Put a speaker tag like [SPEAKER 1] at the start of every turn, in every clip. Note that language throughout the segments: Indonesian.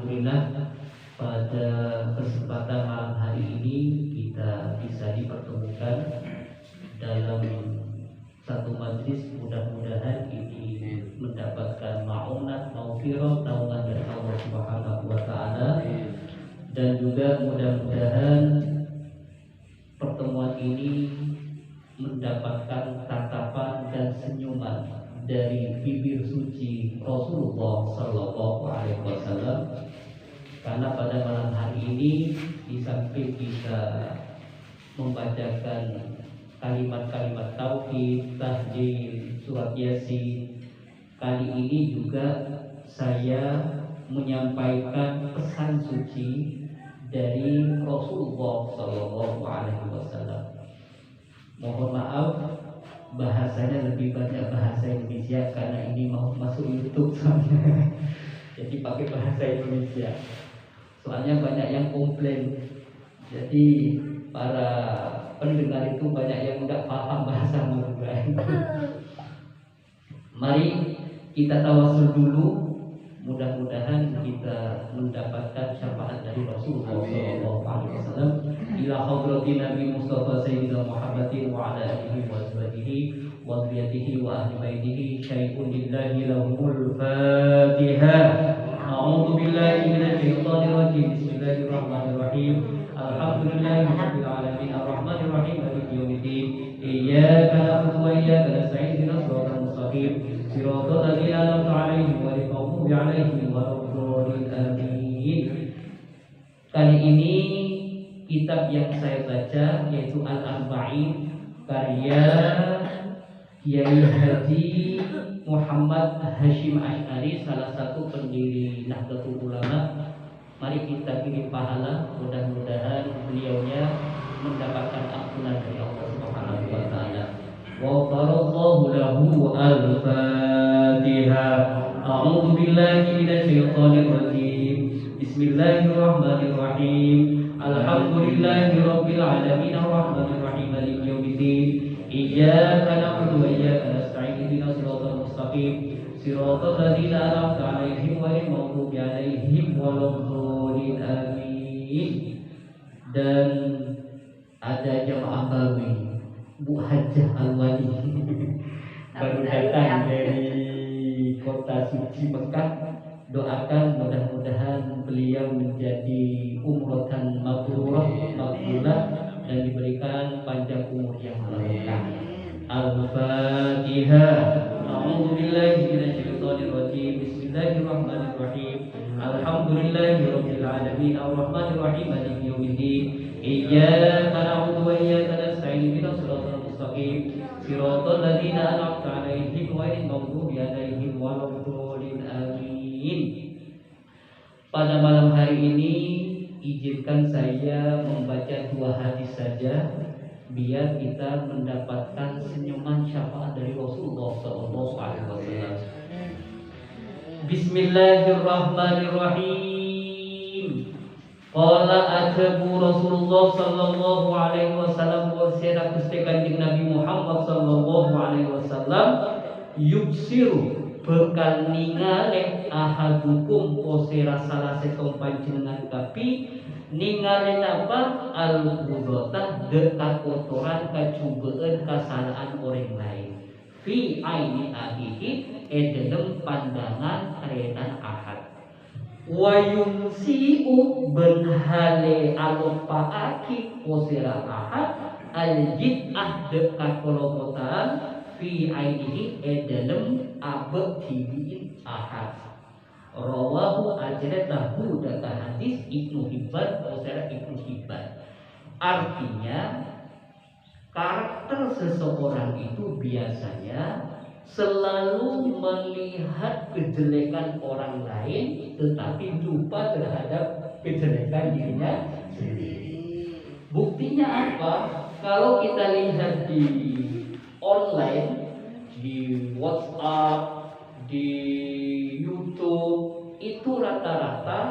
[SPEAKER 1] Alhamdulillah pada kesempatan malam hari ini kita bisa dipertemukan dalam satu majlis. Mudah-mudahan ini mendapatkan ma'unat, maghfirah, naungan dari Allah Subhanahu wa taala, dan juga mudah-mudahan pertemuan ini mendapatkan tatapan dan senyuman dari bibir suci Rasulullah Sallallahu Alaihi Wasallam. Karena pada malam hari ini di samping kita membacakan kalimat-kalimat tauhid, tahlil, surat yasin, kali ini juga saya menyampaikan pesan suci dari Rasulullah Sallallahu Alaihi Wasallam. Mohon maaf, bahasanya lebih banyak bahasa Indonesia karena ini mau masuk YouTube soalnya. Jadi pakai bahasa Indonesia. Soalnya banyak yang komplain. Jadi para pendengar itu banyak yang nggak paham bahasa Madura. Mari kita tawasul dulu. Mudah-mudahan kita mendapatkan syafaat dari Rasulullah Sallallahu Alaihi Wasallam. Ila hadratin Nabi Mustafa Sayyidina Muhammadin wa ala alihi wa sahbihi wa dhurriyyatihi wa ahli baitihi syai'un lillahi lahumul Fatihah. A'udzu billahi minasy syaithanir rajim. Bismillahirrahmanirrahim. Alhamdulillahi rabbil alamin arrahmanir rahim maliki yaumiddin. Iyyaka na'budu wa iyyaka nasta'in ihdinas siratal mustaqim. Siratal ladzina an'amta 'alaihim ghairil maghdubi 'alaihim waladdallin. Amin. Kali ini kitab yang saya baca yaitu Al-Arba'in karya Kiai Haji Muhammad Hashim Asy'ari, salah satu pendiri Nahdlatul Ulama. Mari kita pilih pahala, mudah-mudahan beliaunya mendapatkan ampunan dari Allah Subhanahu wa taala. Wa faradallahu lahu al-Fatihah. A'udzu billahi minasy syaithanir rajim. Bismillahirrahmanirrahim. Alhamdulillahi rabbil alamin arrahmanir rahim maliki yaumiddin. Iyyaka na'budu wa iyyaka nasta'in ihdinas siratal mustaqim. Siratal ladzina an'amta 'alaihim ghairil maghdubi 'alaihim waladdallin. Amin. Dan ada jamaah baru, Bu Hajjah Al-Wali baru datang dari kota suci Mekah. Doakan mudah-mudahan beliau menjadi umrohan mabrurah, makbulah, dan diberikan panjang umur yang barokah. Al-Fatihah. A'udzu billahi minasy syaithanir rajim. Bismillahirrahmanirrahim. Alhamdulillahirabbil alamin arrahmanir rahim maliki yaumiddin. Iyyaka na'budu wa iyyaka nasta'in ihdinas siratal mustaqim. Siratal ladzina an'amta 'alaihim ghairil maghdubi 'alaihim waladdallin. Amin. Pada malam hari ini izinkan saya membaca 2 hadis saja biar kita mendapatkan senyuman syafaat dari Rasulullah Sallallahu Alaihi Wasallam. Bismillahirrahmanirrahim. Qala ajabu Rasulullah Sallallahu Alaihi Wasallam wa sira Gusti Kanjeng Nabi Muhammad Sallallahu Alaihi Wasallam yuksiru bekal ningali ahadukum posera salah sekong panjenengan kapi ningali apa al-qudotah de kakotoran kacubeueun kasalahan orang lain fi aini ahihi dalam pandangan karenan ahad wa yumsiu benhale alopaaki posera ahad al-jid'ah de kakolomotan fi ainihi dalam abad tibiin ahad. Rawahu ajratahu data hadis Ibnu Hibban atau Ibnu Hibban. Artinya karakter seseorang itu biasanya selalu melihat kejelekan orang lain tetapi lupa terhadap kejelekan dirinya sendiri. Buktinya apa? Kalau kita lihat di online, di WhatsApp, di YouTube, itu rata-rata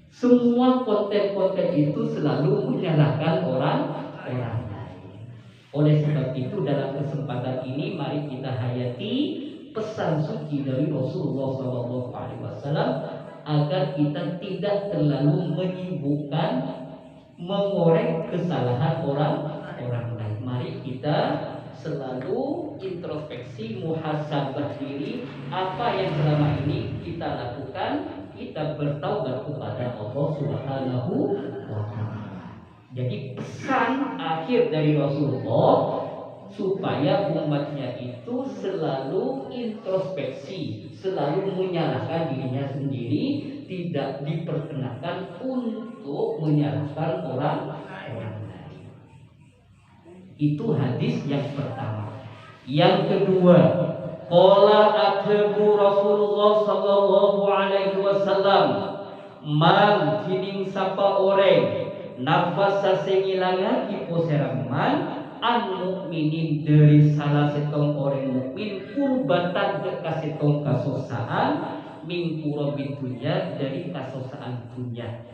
[SPEAKER 1] semua konten-konten itu selalu menyalahkan orang lain. Oleh sebab itu dalam kesempatan ini mari kita hayati pesan suci dari Rasulullah SAW. agar kita tidak terlalu menyibukkan mengorek kesalahan orang lain. Mari kita selalu introspeksi, muhasabah diri, apa yang selama ini kita lakukan, kita bertaubat kepada Allah Subhanahu wa Ta'ala. Jadi pesan akhir dari Rasulullah supaya umatnya itu selalu introspeksi, selalu menyalahkan dirinya sendiri, tidak diperkenakan untuk menyalahkan orang lain. Itu hadis yang pertama. Yang kedua, qala atbu Rasulullah sallallahu alaihi wasallam, man kining sapa oreng nafasa sengilanga kipo seraman an mukminin dari salah setong orang mukmin kurbatan kasitong kasosaan min kurabi dunya dari kasosaan dunya.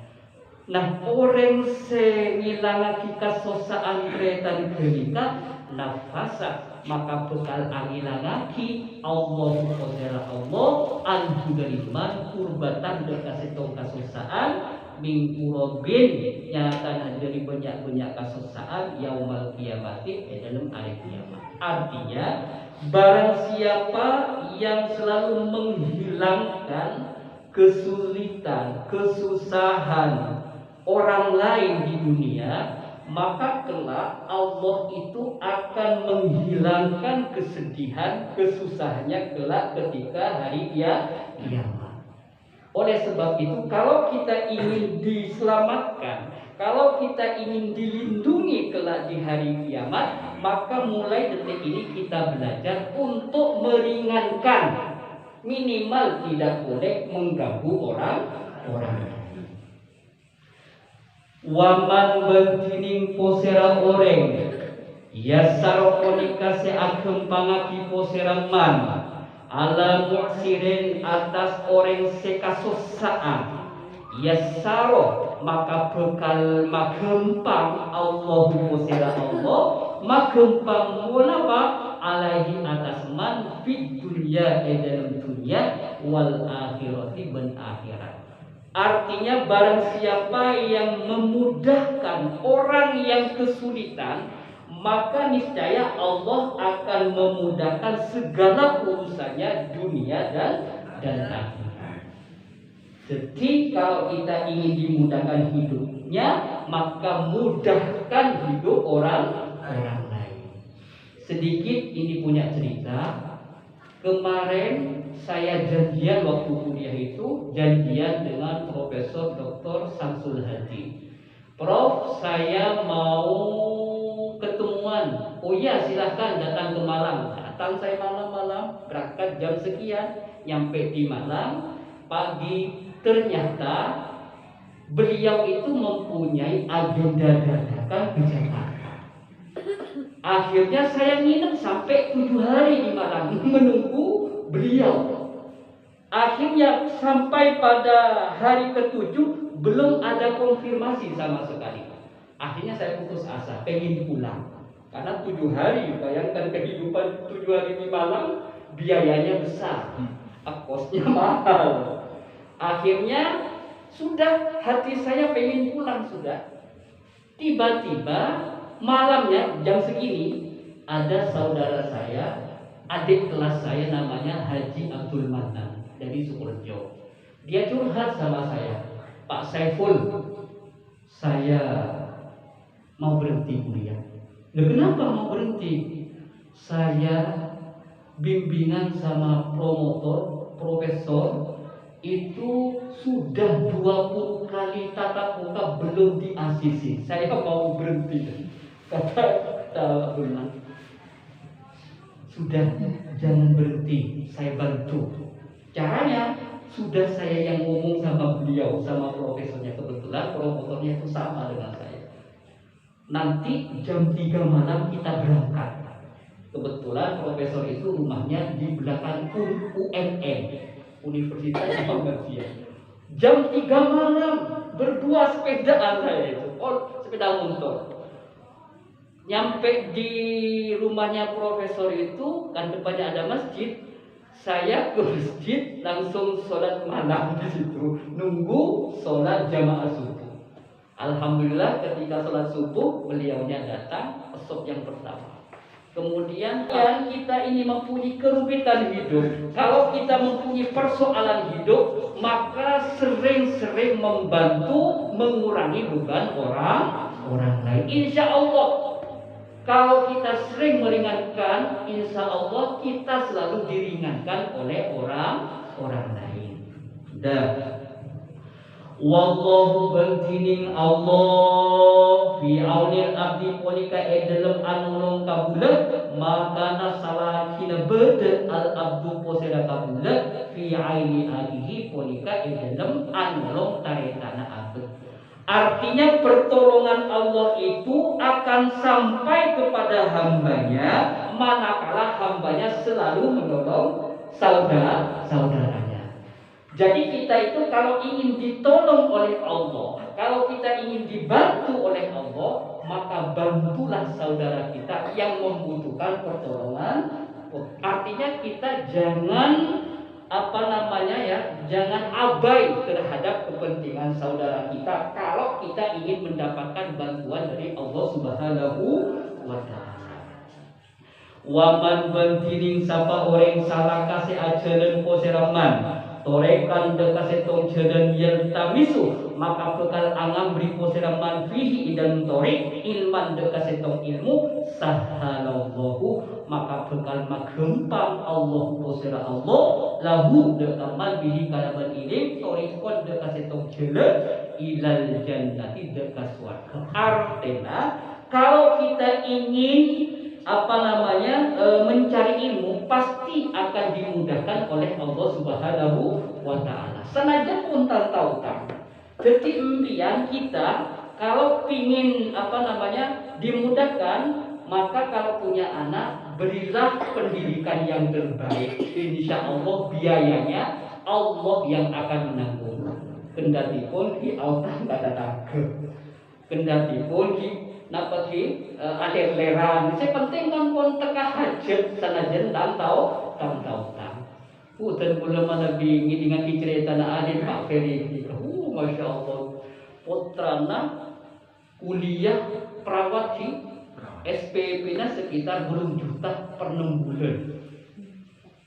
[SPEAKER 1] Nah, orang sengilanga kasosaan kretan kelika nafasa maka bekal angilangaki Allah qadara Allah an hudaliman kurbatan kasitong kasosaan mingkurobin nyata dari banyak kesusahan yaumal kiamati dalam hari kiamat. Artinya barang siapa yang selalu menghilangkan kesulitan, kesusahan orang lain di dunia, maka kelak Allah itu akan menghilangkan kesedihan, kesusahannya kelak ketika hari kiamat. Oleh sebab itu, kalau kita ingin diselamatkan, kalau kita ingin dilindungi kelak di hari kiamat, maka mulai detik ini kita belajar untuk meringankan, minimal tidak boleh mengganggu orang. Waman bentining posera oreng, yasaro konika se agem pangaki posera man. Ala mu'sirin atas orang sekasosaan yasaro maka bekal magempang Allahu musira Allah magempang munapa alaihi atas man fid dunya dalam dunia wal akhirati ben akhirat. Artinya barang siapa yang memudahkan orang yang kesulitan, maka niscaya Allah akan memudahkan segala urusannya dunia dan akhirat. Jadi kalau kita ingin dimudahkan hidupnya, maka mudahkan hidup orang lain. Sedikit ini punya cerita. Kemarin saya janjian waktu kuliah itu janjian dengan Profesor Dr. Samsul Hadi. Prof, saya mau ketemuan. Oh iya, silahkan datang ke Malang. Datang saya malam-malam, berangkat jam sekian, nyampe di Malang pagi. Ternyata beliau itu mempunyai agenda dadakan ke Jakarta. Akhirnya saya nginep sampai 7 hari di Malang menunggu beliau. Akhirnya sampai pada hari ke-7 belum ada konfirmasi sama sekali. Akhirnya saya putus asa, pengen pulang. Karena 7 hari, bayangkan kehidupan 7 hari di Malang, biayanya besar, kosnya mahal. Akhirnya sudah hati saya pengen pulang sudah. Tiba-tiba malamnya jam segini ada saudara saya, adik kelas saya namanya Haji Abdul Manan dari Sukorejo. Dia curhat sama saya, Pak Saiful, saya mau berhenti kuliah. Loh, kenapa mau berhenti? Saya bimbingan sama promotor, profesor itu sudah 20 kali tatap muka belum di ACC. Saya mau berhenti. Kata Abdul Manan, sudah jangan berhenti, saya bantu. Caranya sudah saya yang ngomong sama beliau, sama profesornya. Kebetulan promotornya itu sama dengan saya. Nanti jam 3 malam kita berangkat. Kebetulan profesor itu rumahnya di belakang UNM, Universitas Muhammadiyah. Jam 3 malam berdua sepedaan saya itu, sepeda motor. Nyampe di rumahnya profesor itu kan depannya ada masjid. saya ke masjid langsung sholat malam di situ, nunggu sholat jamaah subuh. Alhamdulillah ketika sholat subuh beliaunya datang esok yang pertama. Kemudian yang kita ini mempunyai kerumitan hidup, kalau kita mempunyai persoalan hidup, maka sering-sering membantu mengurangi beban orang lain. Insya Allah, kalau kita sering meringankan, insya Allah kita selalu diringankan oleh orang lain. Dan wallahu bertining Allah fi aunil abdi polika dalam anulung kabulat maka nasalakina bede al abdu posera kabulat fi aini alihi polika dalam anulung taretana abd. Artinya pertolongan Allah itu akan sampai kepada hambanya manakala hambanya selalu menolong saudaranya. Jadi kita itu kalau ingin ditolong oleh Allah, kalau kita ingin dibantu oleh Allah, maka bantulah saudara kita yang membutuhkan pertolongan. Artinya kita jangan jangan abai terhadap kepentingan saudara kita kalau kita ingin mendapatkan bantuan dari Allah Subhanahu wa taala. Waman bantining sapa orang salah kasih ajaran poseraman torekan dekase tong jalan yang tamisu maka bekal angam beri poseraman fihi dan torek ilman dekase tong ilmu sahalallahu maka bekal magempang Allah posera Allah lahu dekaman bihi kalaban ilim torekon dekase tong jalan ilal jannati dekas surga. Artinya kalau kita ingin mencari ilmu pasti akan dimudahkan oleh Allah Subhanahu wa taala. Senajan pun tahu. Jadi impian kita kalau ingin dimudahkan, maka kalau punya anak berilah pendidikan yang terbaik. Insya Allah biayanya Allah yang akan menanggung. Kendatipun di Allah kata takut. Kendatipun di napati akhir leran. Saya penting kan pun teka hajat sanajan tahu. Dan belum ada bingi dengan cerita na adin Pak Ferry. Masya Allah. Putrana kuliah perawat di SPP-nya sekitar 2 juta per 6 bulan.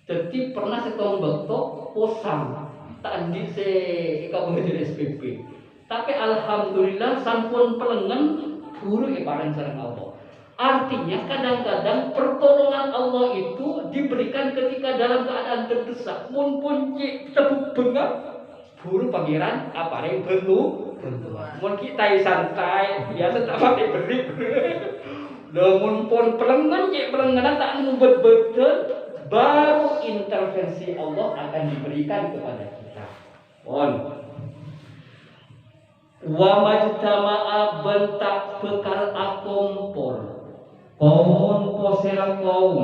[SPEAKER 1] Jadi pernah setahun betok posang tak andi se kabupaten SPP. Tapi alhamdulillah sampun pelengan guru ibaran sareng Allah. Artinya kadang-kadang pertolongan Allah itu diberikan ketika dalam keadaan terdesak. Mun punci tepuk bengak guru pangeran apa yang perlu bantuan. Mun kita santai biasa tak pakai beri. Namun pun pelengan tak betul baru intervensi Allah akan diberikan kepada kita. Wa majtama'a bentak bekal akompol kaum posera kaum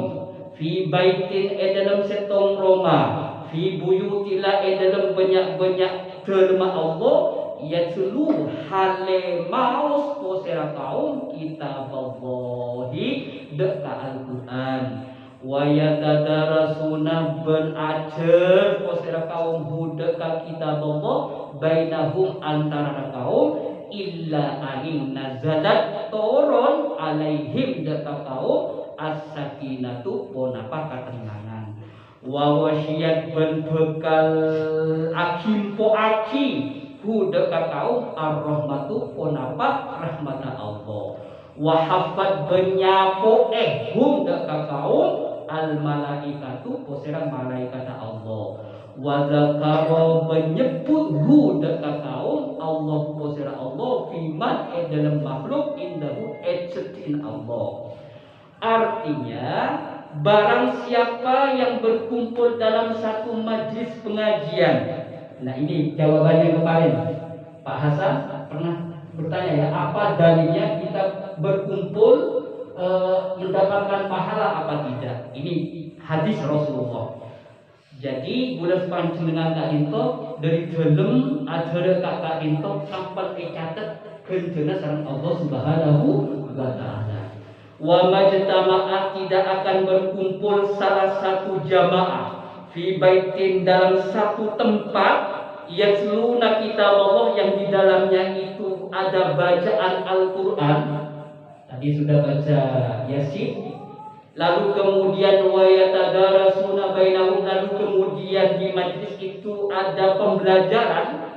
[SPEAKER 1] fi baitin dalam setong Roma fi buyutila dalam banyak-banyak derma Allah ya seluruh hale maus posera kaum kitab Allahi deka Al-Quran wa yatadarasuna ben ajar posera kaum hudeka kitab Allah bainahum antara kaum illa aing nazalat turun alaihim deka kaum as-sakinatu bonapa ketenangan wa wasyiyat ben bekal akimpo aki hu deka kaum ar-rahmatu bonapa rahmata Allah wa hafat benyapo hum deka kaum al-malaikatu posera malaikata Allah wa zakara menyebut hu dekat kaum Allah posera Allah fiman dalam makhluk indahu setin Allah. Artinya barang siapa yang berkumpul dalam satu majlis pengajian. Nah ini jawabannya kemarin Pak Hasan pernah bertanya ya, apa dalilnya kita berkumpul mendapatkan pahala apa tidak? Ini hadis Rasulullah. Jadi bulan panjenengan Kak Into dari dalam ajaran Kak Into sampai dicatat genjana sareng Allah Subhanahu wa taala. Wa majtama'at tidak akan berkumpul salah satu jamaah fi baitin dalam satu tempat yatluna kitab Allah yang di dalamnya itu ada bacaan Al-Qur'an. Tadi sudah baca Yasin. Lalu kemudian wa yatadarasuna bainahum, lalu kemudian di majlis itu ada pembelajaran.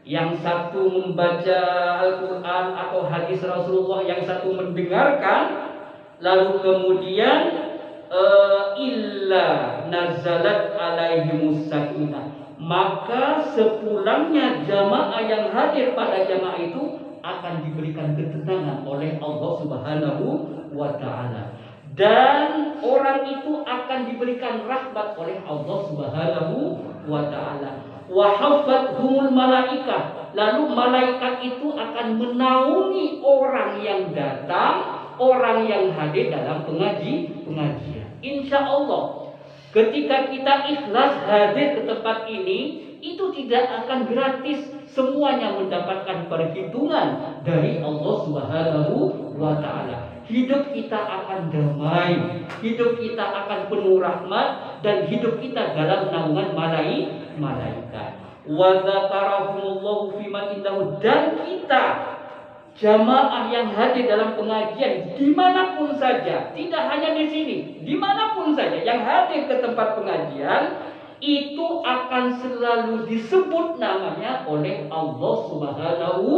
[SPEAKER 1] Yang satu membaca Al-Quran atau hadis Rasulullah, yang satu mendengarkan. Lalu kemudian illa nazalat alaihimus sakinah, maka sepulangnya jamaah yang hadir pada jamaah itu akan diberikan ketenangan oleh Allah Subhanahu wa ta'ala, dan orang itu akan diberikan rahmat oleh Allah Subhanahu wa ta'ala. Wa haffathumul malaikah, lalu malaikat itu akan menaungi orang yang datang, orang yang hadir dalam pengajian. Insya Allah ketika kita ikhlas hadir ke tempat ini, itu tidak akan gratis, semuanya mendapatkan perhitungan dari Allah Subhanahu wa ta'ala. Hidup kita akan damai, hidup kita akan penuh rahmat, dan hidup kita dalam naungan malaikat. Wa dzakarahumullahu fiman indahu, dan kita jamaah yang hadir dalam pengajian dimanapun saja, tidak hanya di sini, dimanapun saja yang hadir ke tempat pengajian, itu akan selalu disebut namanya oleh Allah Subhanahu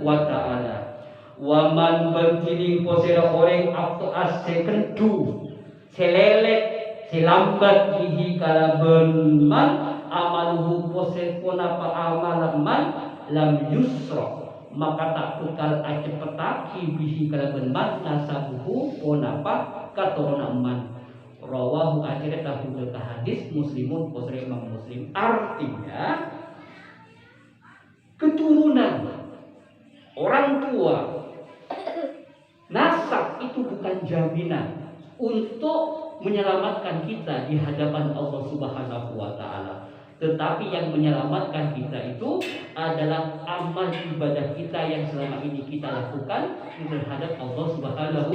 [SPEAKER 1] wa ta'ala. Waman berkiring posera orang akto ase kendu selelet selambat bihi kalaben man amaluhu pose ponapa amalaman lam yusro, maka tak tukal aja petaki bihi kalaben man nasabuhu ponapa katorona man. Rawahu akhirnya tahu hadis Muslimun posera Imam Muslim. Artinya keturunan, orang tua, nasab itu bukan jaminan untuk menyelamatkan kita di hadapan Allah Subhanahu wa ta'ala. Tetapi yang menyelamatkan kita itu adalah amal ibadah kita yang selama ini kita lakukan terhadap Allah Subhanahu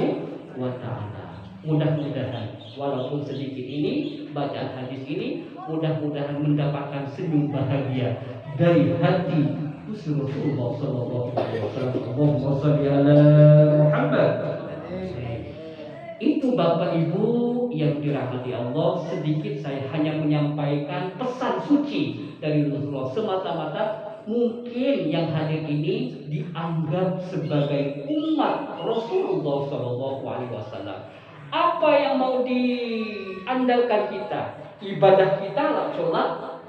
[SPEAKER 1] wa ta'ala. Mudah-mudahan walaupun sedikit ini bacaan hadis ini, mudah-mudahan mendapatkan senyum bahagia dari hati Rasulullah sallallahu alaihi wasallam. Allahumma shalli ala Muhammad. Itu Bapak Ibu yang dirahmati Allah, sedikit saya hanya menyampaikan pesan suci dari Rasulullah, semata-mata mungkin yang hadir ini dianggap sebagai umat Rasulullah sallallahu alaihi wasallam. Apa yang mau diandalkan kita? Ibadah kita lah sholat,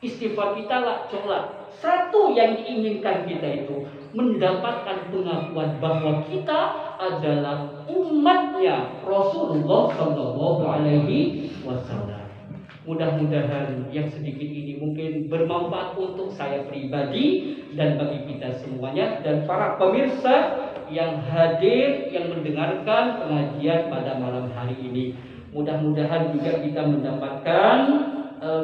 [SPEAKER 1] istighfar kita lah sholat. Satu yang diinginkan kita itu mendapatkan pengakuan bahwa kita adalah umatnya Rasulullah Sallallahu Alaihi Wasallam. Mudah-mudahan yang sedikit ini mungkin bermanfaat untuk saya pribadi dan bagi kita semuanya, dan para pemirsa yang hadir, yang mendengarkan pengajian pada malam hari ini. Mudah-mudahan juga kita mendapatkan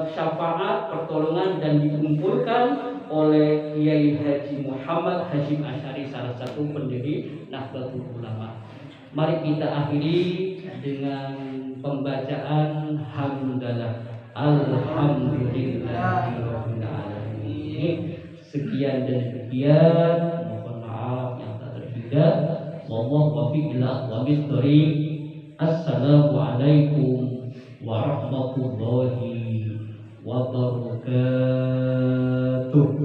[SPEAKER 1] syafaat, pertolongan, dan dikumpulkan oleh Kiai Haji Muhammad Hashim Asy'ari, salah satu pendiri Nahdlatul Ulama. Mari kita akhiri dengan pembacaan hamdalah. Alhamdulillahirabbil alamin. Sekian dan sekian, mohon maaf yang tak terhingga. Wallahu muwaffiq ila aqwamit thoriq. Assalamualaikum warahmatullahi wabarakatuh.